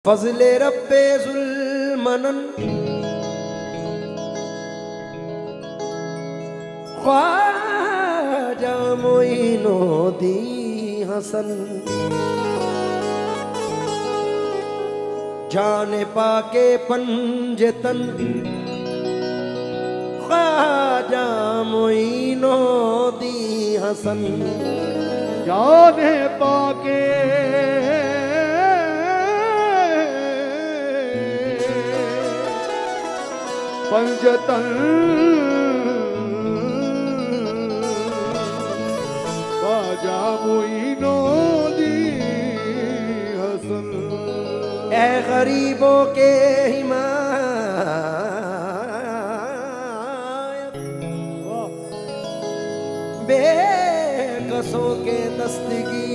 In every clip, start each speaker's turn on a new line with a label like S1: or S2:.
S1: फजले रब्बे जुल्मनन ख्वाजा मोइनुद्दी हसन जाने पाके पंजतन ख्वाजा मोइनुद्दी हसन
S2: जाने पाके पंजतन ख्वाजा मोइनुद्दी हसन।
S1: ए गरीबों के हिमायत बेकसों के दस्तगी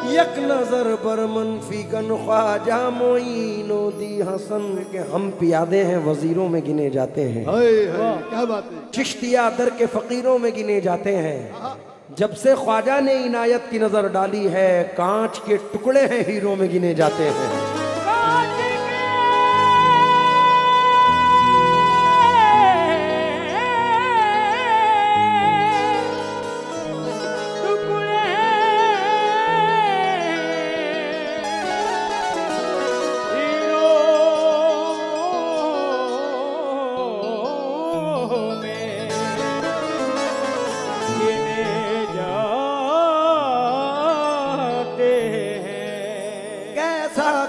S1: यक नजर पर मनफी कन ख्वाजा मोइनुद्दी हसन के हम पियादे हैं वजीरों में गिने जाते हैं।
S2: क्या बात है।
S1: चिश्तिया दर के फकीरों में गिने जाते हैं। जब से ख्वाजा ने इनायत की नजर डाली है कांच के टुकड़े हैं हीरो में गिने जाते हैं।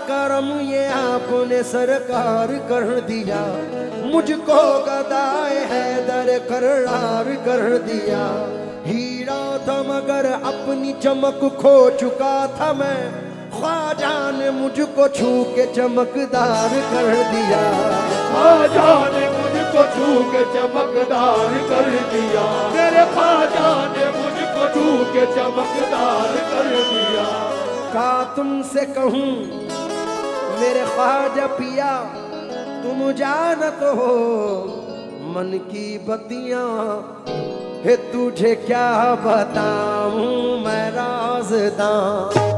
S1: करम ये आपने सरकार कर दिया मुझको गदाए हैदर करार कर दिया। हीरा था मगर अपनी चमक खो चुका था मैं ख्वाजा ने मुझको छू के चमकदार कर दिया।
S2: ख्वाजा ने मुझको छू के चमकदार कर दिया। मेरे ख्वाजा ने मुझको छू के चमकदार कर दिया।
S1: का तुमसे कहूँ मेरे ख्वाजा पिया तुम जानत हो मन की बतियां है तुझे क्या बताऊं मैं राज़दां।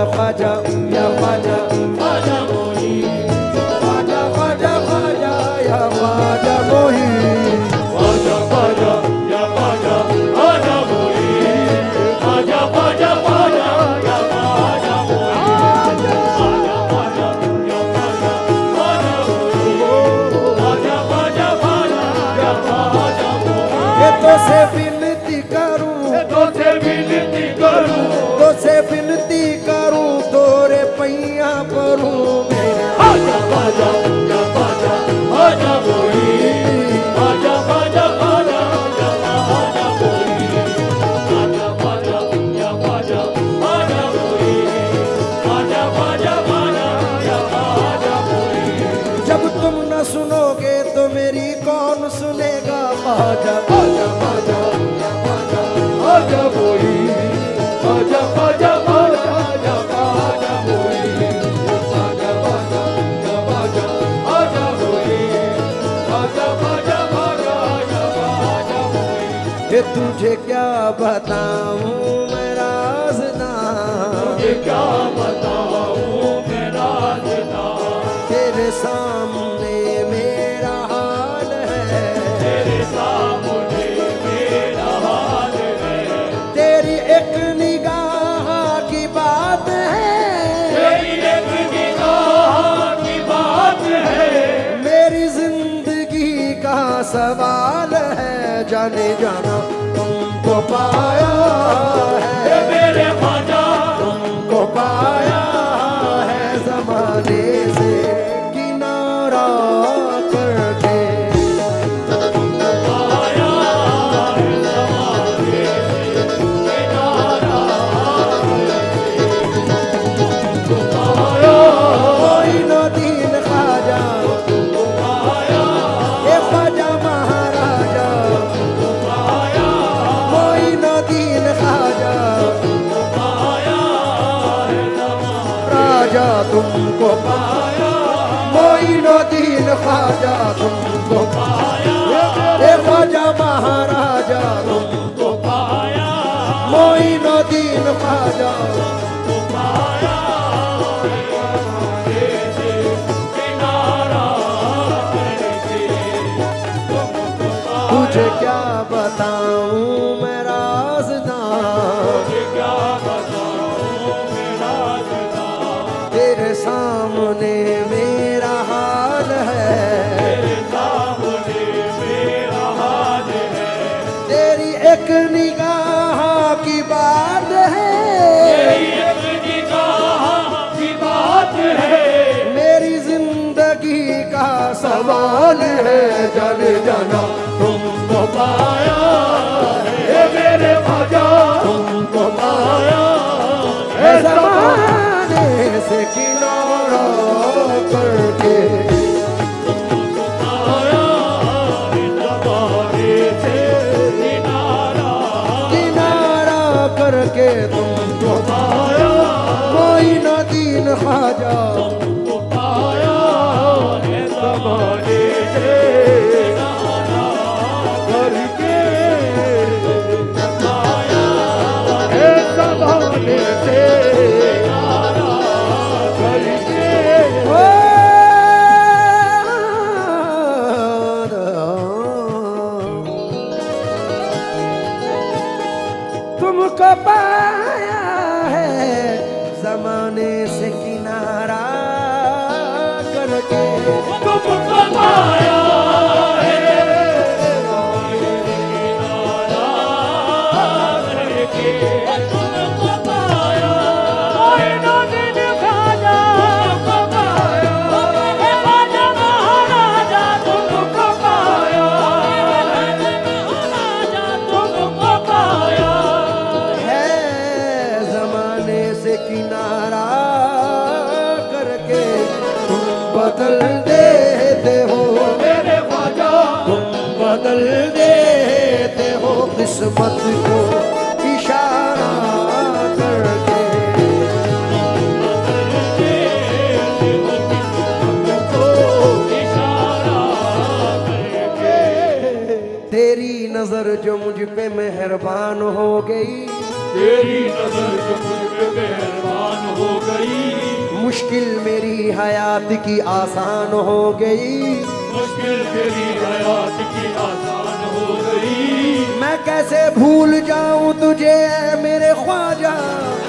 S1: ख्वाजा या ख्वाजा ख्वाजा मोही ख्वाजा ख्वाजा ख्वाजा या ख्वाजा मोही
S2: ख्वाजा ख्वाजा या ख्वाजा ख्वाजा मोही ख्वाजा ख्वाजा ख्वाजा या ख्वाजा मोही ख्वाजा ख्वाजा या ख्वाजा ख्वाजा मोही ख्वाजा ख्वाजा ख्वाजा या ख्वाजा मोही।
S1: ये तो से विनती करूं
S2: तो से विनती करूं
S1: तो से विनती करूं तोरे पैया परूं
S2: ख्वाजा ख्वाजा या ख्वाजा ख्वाजा मोही ख्वाजा ख्वाजा ख्वाजा या ख्वाजा मोही ख्वाजा ख्वाजा या ख्वाजा ख्वाजा मोही ख्वाजा ख्वाजा ख्वाजा या ख्वाजा मोही।
S1: जब तुम न सुनोगे तो मेरी कौन सुनेगा ख्वाजा ख्वाजा ख्वाजा या ख्वाजा
S2: ख्वाजा मोही ख्वाजा ख्वाजा ख्वाजा या ख्वाजा मोही ख्वाजा ख्वाजा या ख्वाजा ख्वाजा मोही ख्वाजा ख्वाजा ख्वाजा या ख्वाजा मोही।
S1: ये तुझे क्या बताऊं मैं राज़दां
S2: तुझे क्या बताऊं मैं राज़दां।
S1: तेरे सामने मेरा हाल है
S2: तेरे सामने मेरा हाल है।
S1: तेरी एक निगाह की बात है
S2: तेरी एक निगाह की बात है।
S1: मेरी जिंदगी का सवाल है जाने जाना तुमको पाया है
S2: मेरे ख्वाजा
S1: तुमको पाया है ज़माने से किनारा करके
S2: आया है ज़माने से किनारा करके। आया
S1: मोइनुद्दी ख्वाजा
S2: आया
S1: तुमको पाया, मोइनुद्दीन ख्वाजा तुमको पाया, ख्वाजा महाराजा तुमको पाया, मोइनुद्दीन ख्वाजा तुमको पाया। तुझे क्या बताऊं मैं राज़दां, क्या बताऊं मैं राज़दां, तेरे सामने मेरा हाल है, तेरे सामने मेरा हाल है, तेरी एक निगाह की बात है, तेरी एक निगाह की बात है, मेरी जिंदगी का सवाल है। जन जाना तुमको पाया है मेरे ख्वाजा, तुमको पाया है ज़माने से किनारा करके, तुमको पाया है ज़माने से किनारा, किनारा करके तुमको पाया, मोइनुद्दीन ख्वाजा तुमको पाया है ज़माने से तुमको पाया है ज़माने से किनारा करके, तुमको पाया है तुमको पाया, मोइनुद्दीन ख्वाजा तुमको पाया, ख्वाजा महाराजा तुमको पाया, महाराजा तुमको पाया है ज़माने से किनारा करके, तुम बदल देते हो मेरे ख्वाजा, तुम बदल देते हो किस्मत को इशारा करके, बदल देते हो किस्मत को इशारा करके, तेरी नजर जो मुझ पे मेहरबान हो गई, तेरी नजर जो मुझ पे मेहरबान हो गई, मुश्किल मेरी हयात की आसान हो गई, मुश्किल मेरी हयात की आसान हो गई, मैं कैसे भूल जाऊं तुझे मेरे ख्वाजा,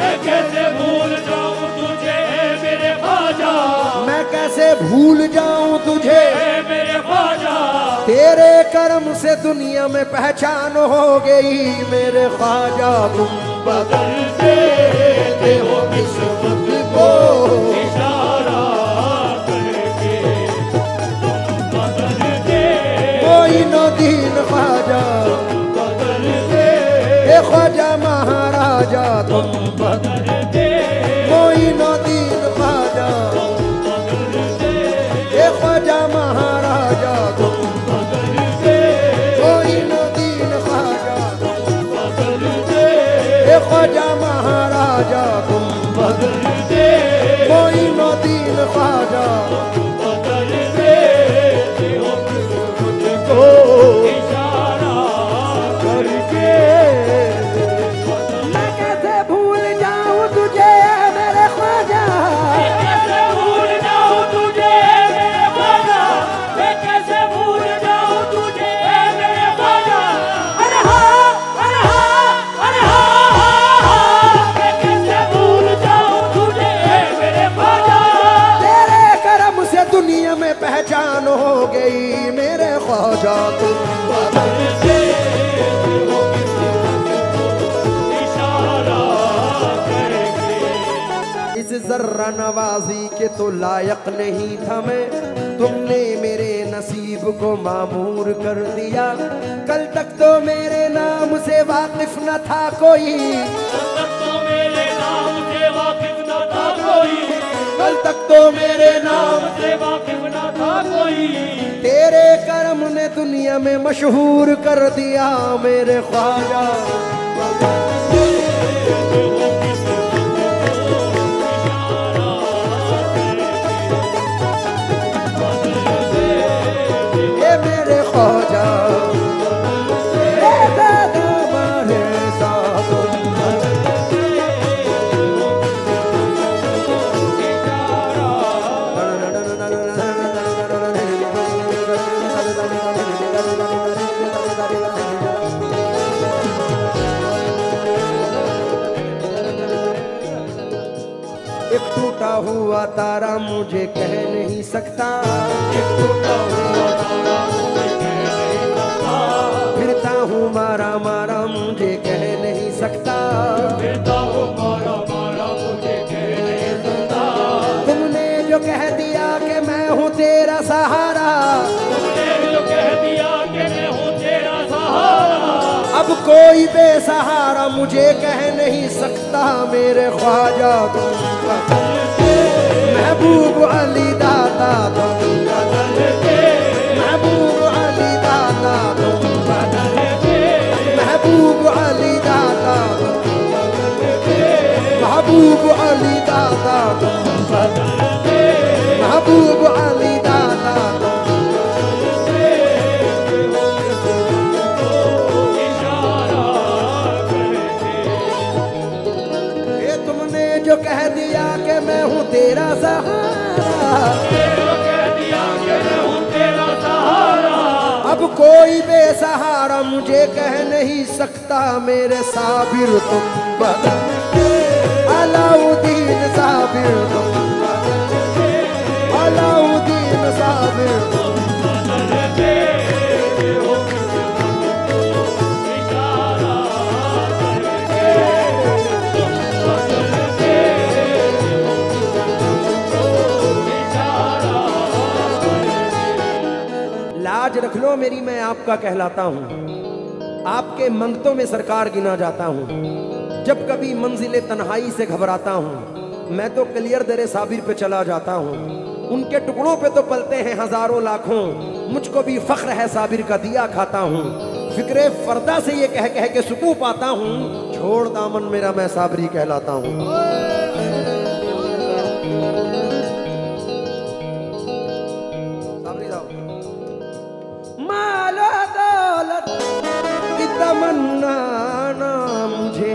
S1: मैं कैसे भूल जाऊं तुझे मेरे ख्वाजा, मैं कैसे भूल जाऊं तुझे मेरे ख्वाजा, तेरे करम से दुनिया में पहचान हो गई मेरे ख्वाजा, तुम बदल देते हो किस्मत को इशारा करके, तुम बदल दे मोइनुद्दीन ख्वाजा, बदल दे ख्वाजा महाराजा, तुम बदल दे मोइनुद्दीन ख्वाजा, बदल दे ख्वाजा महाराजा, तुम बदल दे मोइनुद्दीन ख्वाजा, बदल दे ख्वाजा महाराजा, तुम बदल दे मोइनुद्दीन ख्वाजा, बदल दे मुझको इशारा करके, मैं कैसे भूल जाऊं तुझे मेरे ख्वाजा, मैं कैसे भूल जाऊं तुझे मेरे ख्वाजा, मैं कैसे भूल जाऊं तुझे मेरे ख्वाजा, अरे हाँ अरे हाँ अरे हाँ, मैं कैसे भूल जाऊं तुझे मेरे ख्वाजा, तेरे करम से दुनिया में पहचान हो गई मेरे ख्वाजा, तुम बदल दे इशारा करके, इस जर्रा नवाजी के तो लायक नहीं था मैं, तुमने मेरे नसीब को मामूर कर दिया, कल तक तो मेरे नाम से वाकिफ न था कोई, कल तक तो मेरे नाम से वाकिफ न था कोई, कल तक तो मेरे नाम से वाकिफ न था कोई, तेरे करम ने दुनिया में मशहूर कर दिया मेरे ख्वाजा, टूटा हुआ तारा मुझे कह नहीं सकता,
S2: एक टूटा हुआ तारा मुझे कह नहीं सकता,
S1: फिरता हूँ मारा मारा मुझे कह नहीं सकता,
S2: फिरता हूँ मारा मारा मुझे कह नहीं सकता।
S1: तुमने जो कह दिया कि मैं हूँ तेरा सहारा,
S2: तुमने जो कह दिया कि मैं हूँ तेरा सहारा,
S1: अब कोई बेसहारा मुझे कह नहीं सकता। मेरे ख्वाजा तुम महबूब अली दाता तुम
S2: बदल दे,
S1: महबूब अली दाता तुम
S2: बदल दे,
S1: महबूब अली दाता तुम
S2: बदल दे,
S1: महबूब अली दाता तुम
S2: बदल दे,
S1: महबूब अली दाता तुम
S2: इशारा करके।
S1: ये तुमने जो कह दिया कि मैं हूँ तेरा सहारा,
S2: जो कह दिया कि मैं हूँ तेरा सहारा,
S1: अब कोई बेसहारा मुझे कह नहीं सकता। मेरे साबिर तुम बदल अलाउद्दीन साबिर तुम अलाउद्दीन साबिर तुम
S2: बदल दे, इशारा करके, बदल दे, इशारा करके।
S1: लाज रख लो मेरी, मैं आपका कहलाता हूँ, आपके मंगतों में सरकार गिना जाता हूँ। जब कभी मंजिले तन्हाई से घबराता हूँ, मैं तो क्लियर दरे साबिर पे चला जाता हूँ। उनके टुकड़ों पे तो पलते हैं हजारों लाखों, मुझको भी फख्र है साबिर का दिया खाता हूँ। फिक्रे फर्दा से ये कह कह के सुकून पाता हूँ, छोड़ दामन मेरा मैं साबरी कहलाता हूँ। साबरी साहब, मालो दौलत की तमन्ना ना मुझे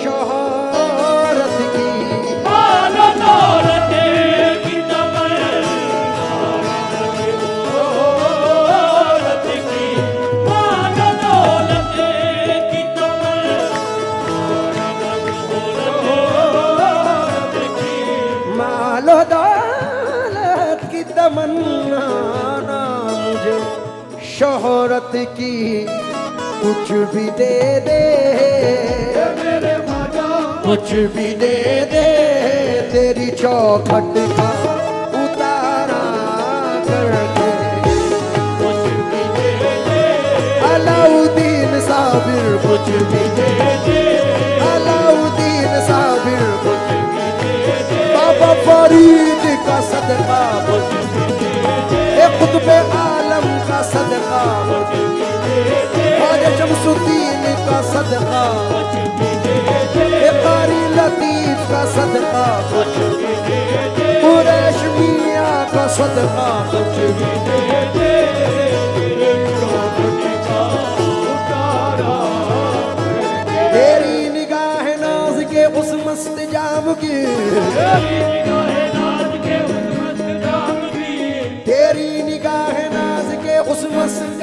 S1: शोहरत की,
S2: माल दौलत की तमन्ना दौलत की, माल दौलत की तमन्ना,
S1: मालो दौलत की तमन्ना ना मुझे शोहरत की, कुछ भी दे दे
S2: मेरे ख्वाजा
S1: कुछ भी दे दे, तेरी चौखट का उतारा करके।
S2: कुछ भी दे दे,
S1: अलाउद्दीन साबिर कुछ भी दे,
S2: दे
S1: अलाउद्दीन साबिर कुछ
S2: भी दे दे,
S1: बाबा फरीद का सदका कुछ ए कुतुबे आलम का सदका ख्वाजा शमसुद्दीन का सदका ए कारी लतीफ का सदका कुछ कुरैश मियां का सदका कुछ तेरी निगाह नाज के उस मस्त जाम की, तेरी निगाह नाज के उस मस्त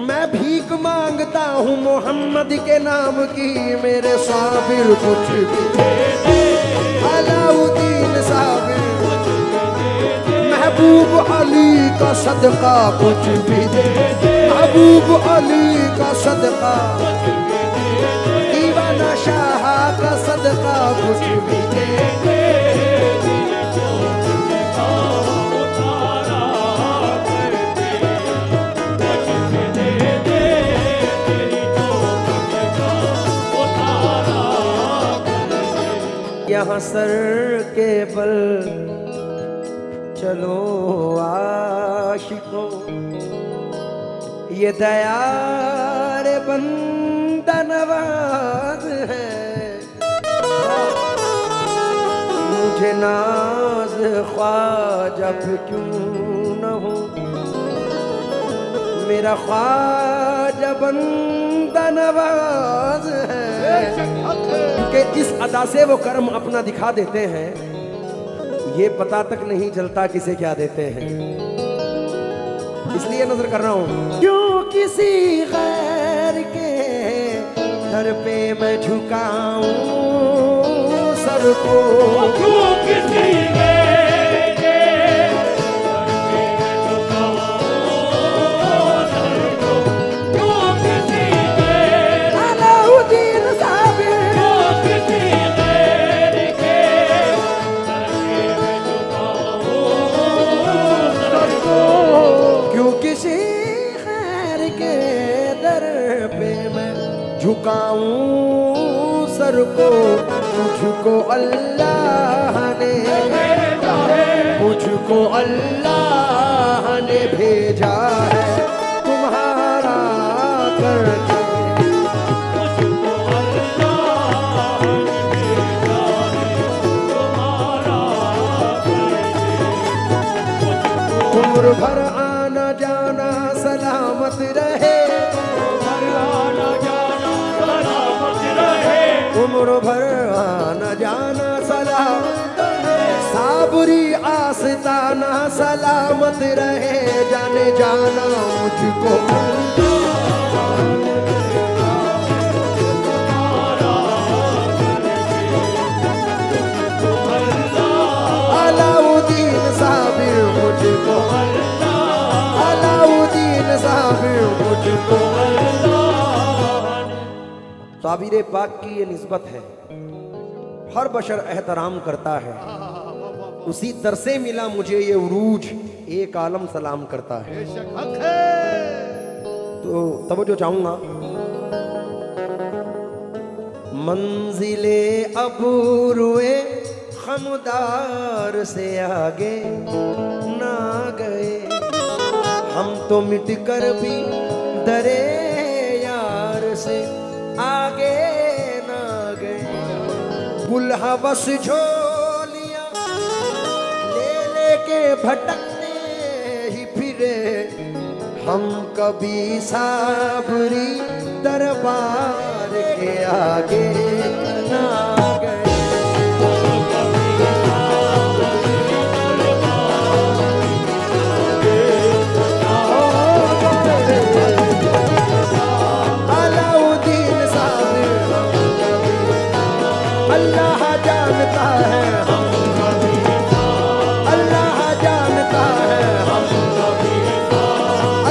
S1: मैं भीख मांगता हूँ मोहम्मद के नाम की। मेरे साबिर कुछ भी अलाउद्दीन साबिर महबूब अली का सदका कुछ भी दे, महबूब अली का सदका दीवाना शाह का सदका कुछ भी दे। यहाँ सर के बल चलो आशिकों, ये दयार बंदा नवाज है। मुझे नाज ख्वाजा पे क्यों न हो, मेरा ख्वाजा बंदा नवाज है। कि इस अदा से वो कर्म अपना दिखा देते हैं, ये पता तक नहीं चलता किसे क्या देते हैं। इसलिए नजर कर रहा हूं, क्यों किसी गैर के दर पे मैं झुकाऊं सर को
S2: क्यों किसी ने
S1: झुकाऊं सर को मुझको अल्लाह ने मुझको अल्लाह ने भेजा है तुम्हारा करके
S2: मुझको अल्लाह ने भेजा है तुम्हारा करके
S1: उम्र भर आना जाना सलामत रहे उम्र भर आना जाना सलामत रहे साबरी आस्ताना सलामत रहे जाने जाना मुझको अलाउद्दीन साबिर मुझको अलाउद्दीन साबिर मुझको साबिर पाक की ये निस्बत है, हर बशर एहतराम करता है, उसी दर से मिला मुझे ये उरूज, एक आलम सलाम करता है। तो तवज्जो चाहूंगा, मंजिले अबूरुए खमदार से आगे ना गए हम तो मिट कर भी दरे यार से आगे ना गए। बुलहवस झोलियां ले लेके भटकते ही फिरे हम कभी साबरी दरबार के आगे ना गए। अल्लाह जानता है हम अल्लाह जानता है हम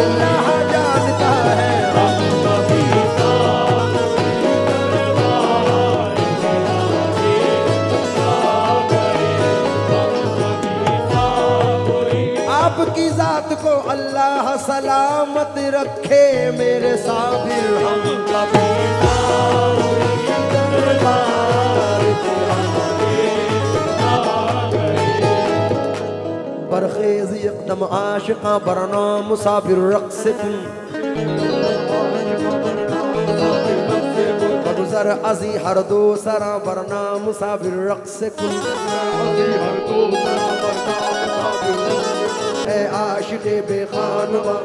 S1: अल्लाह जानता है आपकी जात को अल्लाह सलामत रखे मेरे साबिर हम कभी बरखेज एकदम आशिका बरना मुसाफिर रक्स बगुजर अजी हर दो सरा बरना मुसाफिर रक्स ए आशिक़े बेखानवा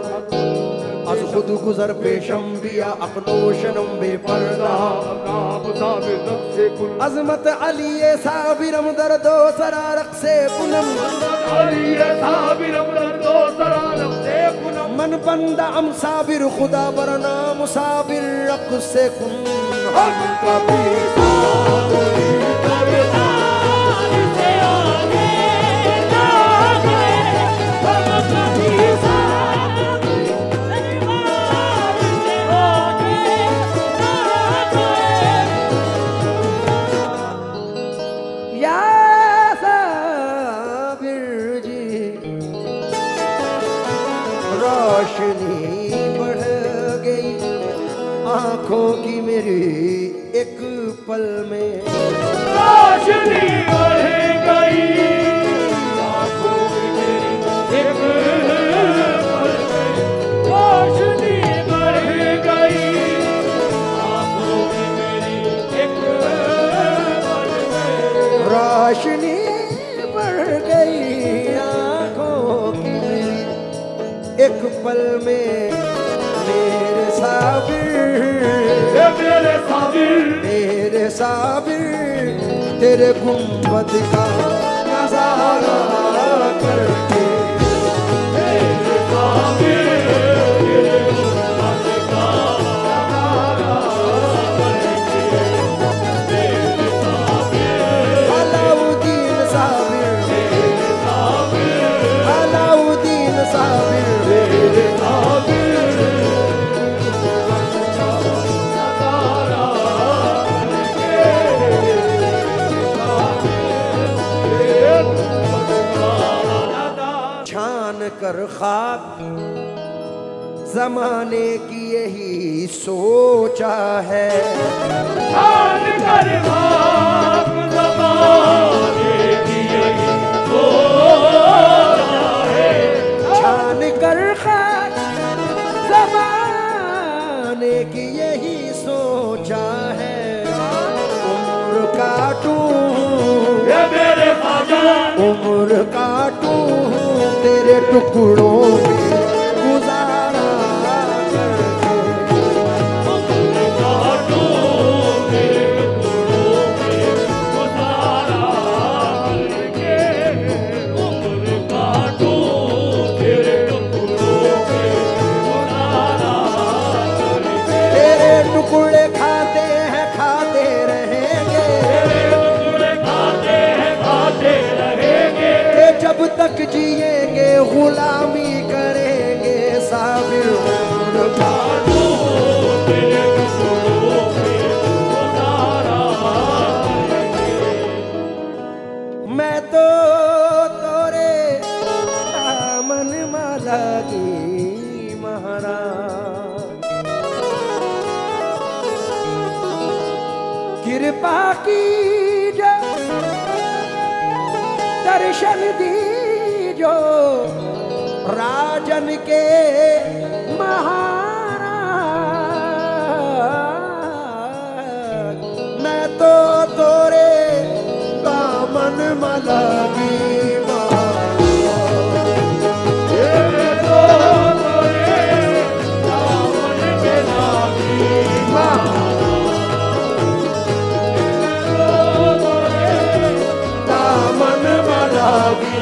S1: आज खुद गुजर पेशम बिया अकदोशनम बेपर्दा अजमत अली साबिरम दर्दो सरा रक्से पुनम मन बंदा हम साबिर खुदा बरना मुसाबिर रक्से कुन हम कभी रोशनी बढ़ गई आंखों की मेरी एक पल में
S2: रोशनी बढ़ गई आंखों की मेरी एक पल में रोशनी बढ़ गई आंखों की मेरी एक पल में
S1: रोशनी बढ़ गई आंखों की मेरी एक पल में मेरे साबिर तेरे गुंबद का नजारा करके
S2: मेरे साबिर तेरे गुंबद का नजारा करके मेरे साबिर
S1: जमाने की यही सोचा है।
S2: छान कर खाक ज़माने की यही सोचा है।
S1: छान कर खाक ज़माने की यही सोचा है। उम्र काटूं
S2: ये मेरे ख्वाजा,
S1: उम्र काटूं तेरे टुकड़ों में गुजारा करके।
S2: उम्र काटूं तेरे टुकड़ों में गुजारा करके। उम्र काटूं तेरे टुकड़ों में गुजारा करके।
S1: तेरे टुकड़े खाते हैं खाते रहेंगे।
S2: तेरे टुकड़े खाते हैं खाते रहेंगे।
S1: ये जब तक जिएंगे गुलामी करेंगे साबिर। उम्र काटूं
S2: तेरे टुकड़ों में गुजारा करेंगे।
S1: मैं तो तोरे दामन माला की महाराज। कृपा की जो दर्शन दीजो राजन के महाराज। मैं तो तोरे दामन माला की
S2: ये तो तोरे दामन के लागी
S1: माँ। दामन माला की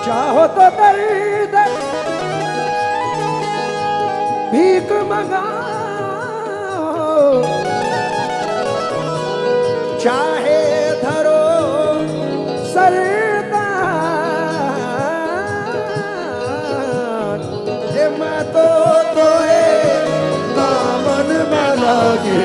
S1: चाहो तो दर्द भीख मंगाओ। चाहे धरो सरदार। ये मैं तो तोरे दामन माला की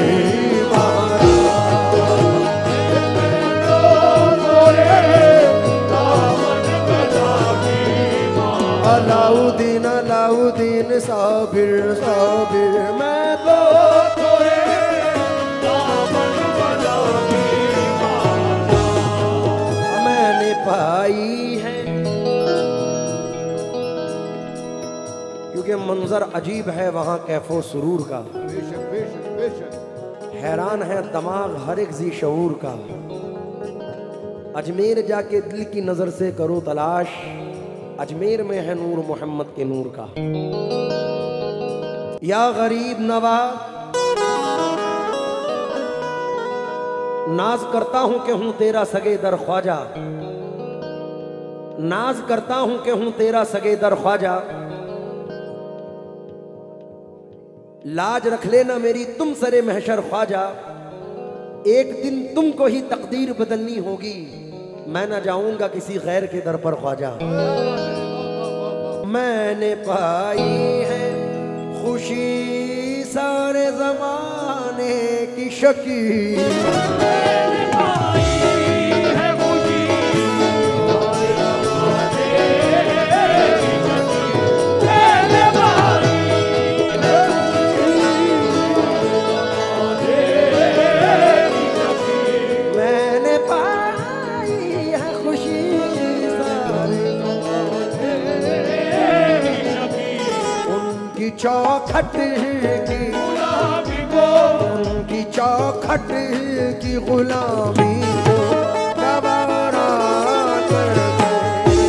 S1: अलाउद्दीन अलाउद्दीन साबिर साबिर। मैं तो
S2: तोरे दामन बनागी
S1: मैंने पाई है। क्योंकि मंजर अजीब है वहां कैफो सुरूर का।
S2: बेशक बेशक बेशक।
S1: हैरान है दिमाग हर एक जी शऊर का। अजमेर जाके दिल की नजर से करो तलाश। अजमेर में है नूर मोहम्मद के नूर का। या गरीब नवाज नाज करता हूं कि हूं तेरा सगे दर ख्वाजा। नाज करता हूं कि हूं तेरा सगे दर ख्वाजा। लाज रख लेना मेरी तुम सरे महशर ख्वाजा। एक दिन तुमको ही तकदीर बदलनी होगी। मैं न जाऊंगा किसी गैर के दर पर ख्वाजा। मैंने पाई है खुशी सारे जमाने की शकील।
S2: मैंने पाई है खुशी सारे ज़माने की शकील। मैंने पाई है
S1: मैंने पाई है खुशी सारे उनकी चौखट की
S2: गुलाबी को
S1: उनकी चौखट की गुलामी को गवारा करके।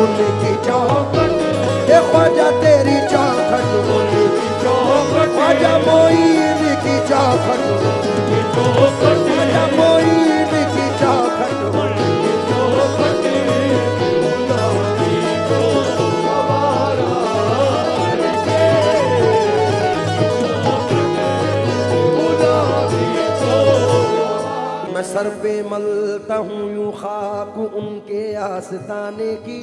S1: उनकी चौखट ये ख्वाजा तेरी चौखट। उनकी चौखट ख्वाजा मोइन की चौखट। ख्वाजा मोइन की चौखट। मैं सर पे मलता हूँ यूं खाक उनके आस्ताने की।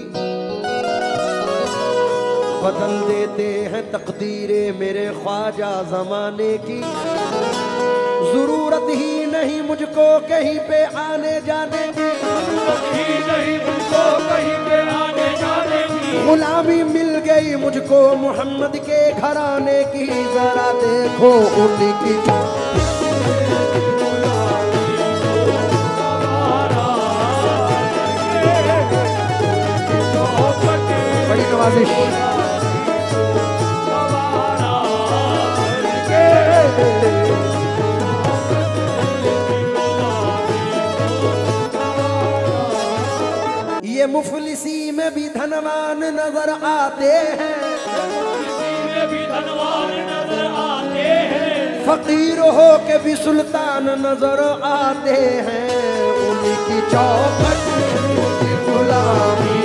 S1: बदल देते हैं तकदीरें मेरे ख्वाजा जमाने की। जरूरत ही नहीं मुझको कहीं पे आने जाने की,
S2: ही नहीं मुझको कहीं पे आने जाने की,
S1: गुलामी मिल गई मुझको मोहम्मद के घराने की। जरा देखो उनकी बड़ी नवाजिश। ये मुफलिसी में भी धनवान नजर आते हैं,
S2: भी धनवान नजर आते हैं,
S1: फकीर हो के भी सुल्तान नजर आते हैं। उनकी चौखट उनकी गुलामी